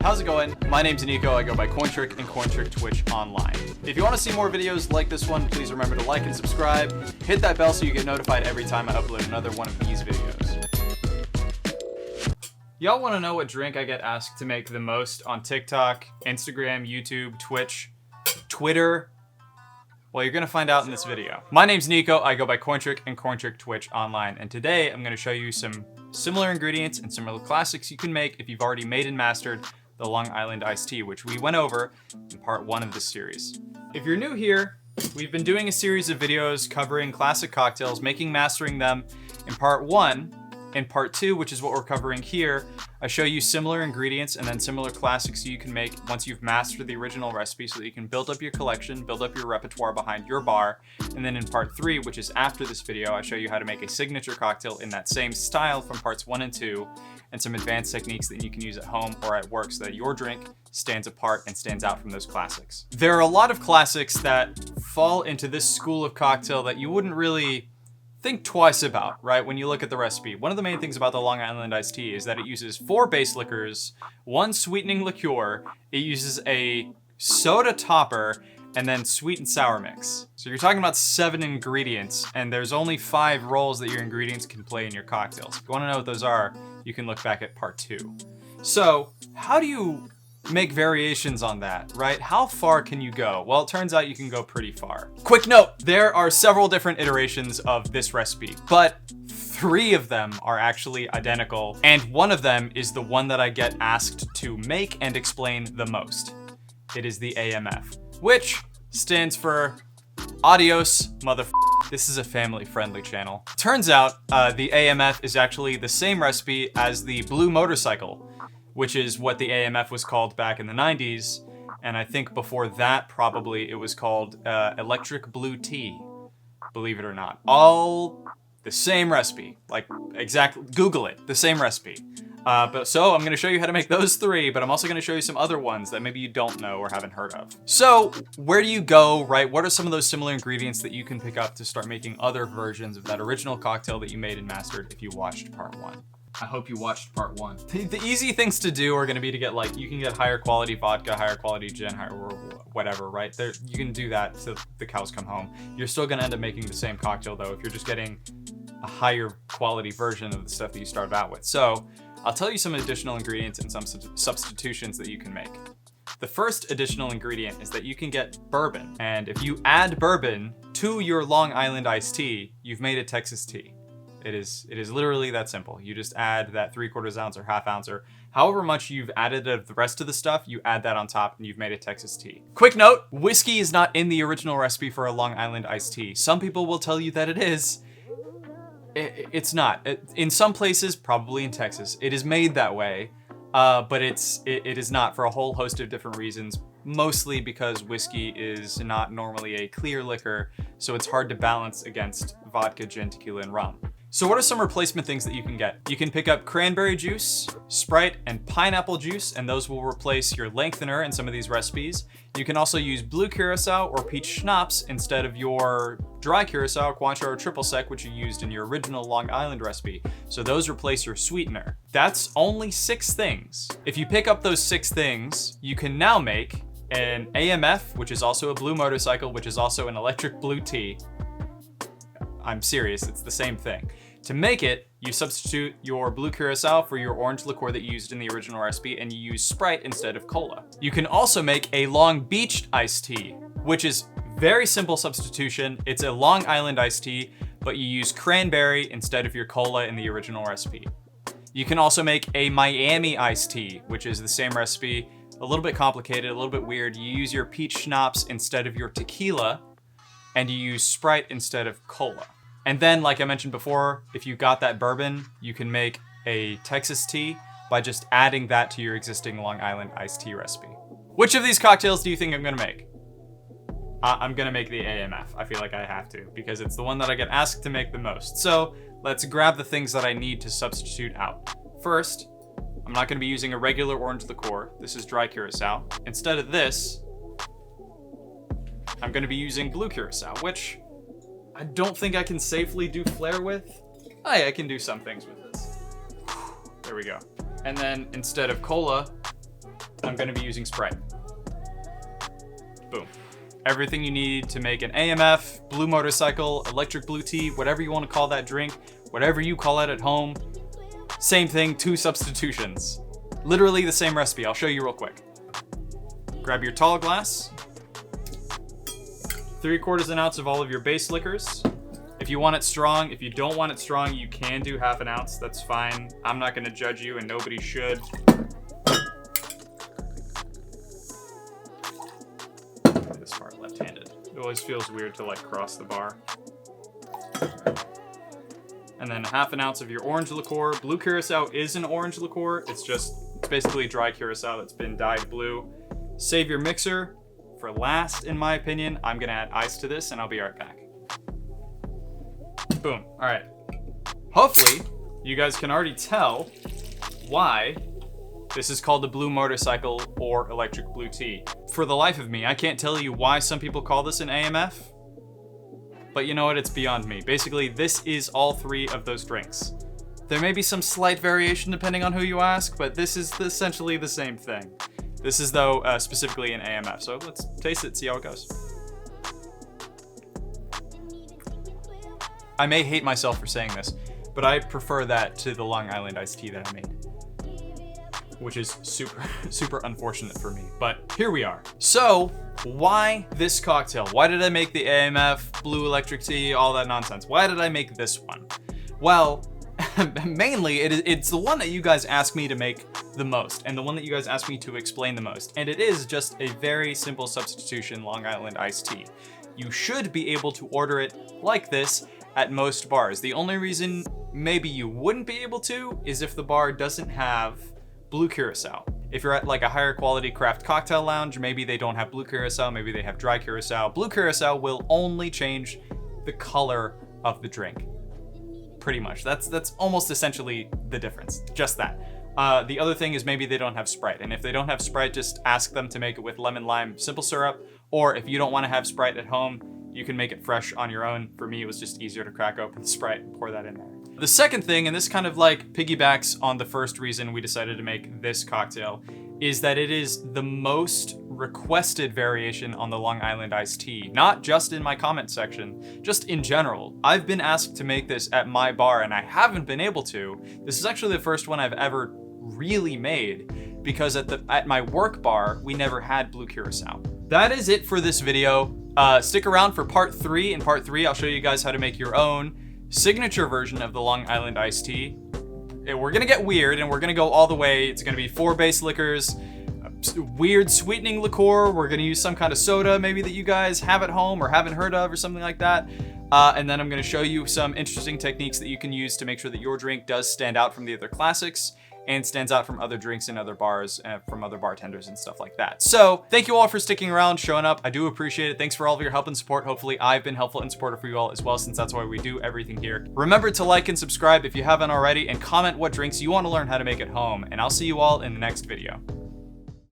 how's it going? My name's Nico, I go by COINTrick and COINTricktwitch online. If you want to see more videos like this one, please remember to like and subscribe. Hit that bell so you get notified every time I upload another one of these videos. Y'all want to know what drink I get asked to make the most on TikTok, Instagram, YouTube, Twitch, Twitter? Well, you're going to find out in this video. My name's Nico, I go by COINTrick and COINTricktwitch online, and today I'm going to show you some similar ingredients and similar classics you can make if you've already made and mastered the Long Island iced tea, which we went over in part 1 of this series. If you're new here, we've been doing a series of videos covering classic cocktails, making mastering them in part 1. In part 2, which is what we're covering here, I show you similar ingredients and then similar classics you can make once you've mastered the original recipe so that you can build up your collection, build up your repertoire behind your bar. And then in part 3, which is after this video, I show you how to make a signature cocktail in that same style from parts 1 and 2, and some advanced techniques that you can use at home or at work so that your drink stands apart and stands out from those classics. There are a lot of classics that fall into this school of cocktail that you wouldn't really think twice about, right, when you look at the recipe. One of the main things about the Long Island iced tea is that it uses 4 base liquors, 1 sweetening liqueur, it uses a soda topper, and then sweet and sour mix. So you're talking about 7 ingredients, and there's only 5 roles that your ingredients can play in your cocktails. If you want to know what those are, you can look back at part 2. So how do you make variations on that, right? How far can you go? Well, it turns out you can go pretty far. Quick note, there are several different iterations of this recipe, but 3 of them are actually identical, and one of them is the one that I get asked to make and explain the most. It is the AMF, which stands for Adios, This is a family-friendly channel. Turns out the AMF is actually the same recipe as the blue motorcycle, which is what the AMF was called back in the 90s, and I think before that probably it was called electric blue tea, believe it or not. All the same recipe, like exactly, Google it, the same recipe. So I'm gonna show you how to make those 3, but I'm also gonna show you some other ones that maybe you don't know or haven't heard of. So where do you go, right? What are some of those similar ingredients that you can pick up to start making other versions of that original cocktail that you made and mastered if you watched part 1? I hope you watched part 1. The easy things to do are going to be to get, like, you can get higher quality vodka, higher quality gin, or whatever, right? You can do that so the cows come home. You're still going to end up making the same cocktail, though, if you're just getting a higher quality version of the stuff that you started out with. So I'll tell you some additional ingredients and some substitutions that you can make. The first additional ingredient is that you can get bourbon. And if you add bourbon to your Long Island iced tea, you've made a Texas tea. It is literally that simple. You just add that 3/4 ounce or ½ ounce or however much you've added of the rest of the stuff, you add that on top and you've made a Texas tea. Quick note, whiskey is not in the original recipe for a Long Island iced tea. Some people will tell you that it is. It's not. In some places, probably in Texas, it is made that way, but it is not for a whole host of different reasons. Mostly because whiskey is not normally a clear liquor, so it's hard to balance against vodka, gin, tequila, and rum. So what are some replacement things that you can get? You can pick up cranberry juice, Sprite, and pineapple juice, and those will replace your lengthener in some of these recipes. You can also use blue curacao or peach schnapps instead of your dry curacao, Cointreau, or triple sec, which you used in your original Long Island recipe. So those replace your sweetener. That's only 6 things. If you pick up those 6 things, you can now make an AMF, which is also a blue motorcycle, which is also an electric blue tea. I'm serious, it's the same thing. To make it, you substitute your blue curacao for your orange liqueur that you used in the original recipe, and you use Sprite instead of cola. You can also make a Long Beach iced tea, which is very simple substitution. It's a Long Island iced tea, but you use cranberry instead of your cola in the original recipe. You can also make a Miami iced tea, which is the same recipe, a little bit complicated, a little bit weird. You use your peach schnapps instead of your tequila, and you use Sprite instead of cola. And then, like I mentioned before, if you got that bourbon, you can make a Texas tea by just adding that to your existing Long Island iced tea recipe. Which of these cocktails do you think I'm gonna make? I'm gonna make the AMF. I feel like I have to, because it's the one that I get asked to make the most. So let's grab the things that I need to substitute out. First, I'm not gonna be using a regular orange liqueur. This is dry curacao. Instead of this, I'm gonna be using blue curacao, which I don't think I can safely do flair with. Oh yeah, I can do some things with this. There we go. And then instead of cola, I'm gonna be using Sprite. Boom. Everything you need to make an AMF, blue motorcycle, electric blue tea, whatever you want to call that drink, whatever you call it at home. Same thing, 2 substitutions. Literally the same recipe. I'll show you real quick. Grab your tall glass, 3/4 ounce of all of your base liquors. If you want it strong, if you don't want it strong, you can do 1/2 ounce. That's fine. I'm not going to judge you, and nobody should. This part left-handed. It always feels weird to like cross the bar. And then 1/2 ounce of your orange liqueur. Blue curacao is an orange liqueur. It's basically dry curacao that's been dyed blue. Save your mixer for last, in my opinion. I'm gonna add ice to this, and I'll be right back. Boom. All right. Hopefully, you guys can already tell why this is called the blue motorcycle or electric blue tea. For the life of me, I can't tell you why some people call this an AMF, but you know what? It's beyond me. Basically, this is all 3 of those drinks. There may be some slight variation depending on who you ask, but this is essentially the same thing. This is, though, specifically an AMF, so let's taste it, see how it goes. I may hate myself for saying this, but I prefer that to the Long Island iced tea that I made, which is super unfortunate for me, but here we are. So, why this cocktail? Why did I make the AMF, blue electric tea, all that nonsense? Why did I make this one? Well, mainly it's the one that you guys ask me to make the most, and the one that you guys ask me to explain the most, and it is just a very simple substitution Long Island iced tea. You should be able to order it like this at most bars. The only reason maybe you wouldn't be able to is if the bar doesn't have blue curacao. If you're at like a higher quality craft cocktail lounge, maybe they don't have blue curacao, maybe they have dry curacao. Blue curacao will only change the color of the drink. Pretty much. That's almost essentially the difference. Just that. The other thing is maybe they don't have Sprite. And if they don't have Sprite, just ask them to make it with lemon lime simple syrup. Or if you don't want to have Sprite at home, you can make it fresh on your own. For me, it was just easier to crack open the Sprite and pour that in there. The second thing, and this kind of like piggybacks on the first reason we decided to make this cocktail, is that it is the most requested variation on the Long Island iced tea. Not just in my comment section, just in general. I've been asked to make this at my bar and I haven't been able to. This is actually the first one I've ever really made because at my work bar, we never had blue curacao. That is it for this video. Stick around for part 3. In part 3, I'll show you guys how to make your own signature version of the Long Island iced tea. We're gonna get weird and we're gonna go all the way. It's gonna be 4 base liquors, weird sweetening liqueur. We're gonna use some kind of soda maybe that you guys have at home or haven't heard of or something like that. And then I'm gonna show you some interesting techniques that you can use to make sure that your drink does stand out from the other classics and stands out from other drinks in other bars, from other bartenders and stuff like that. So thank you all for sticking around, showing up. I do appreciate it. Thanks for all of your help and support. Hopefully I've been helpful and supportive for you all as well, since that's why we do everything here. Remember to like and subscribe if you haven't already, and comment what drinks you want to learn how to make at home. And I'll see you all in the next video.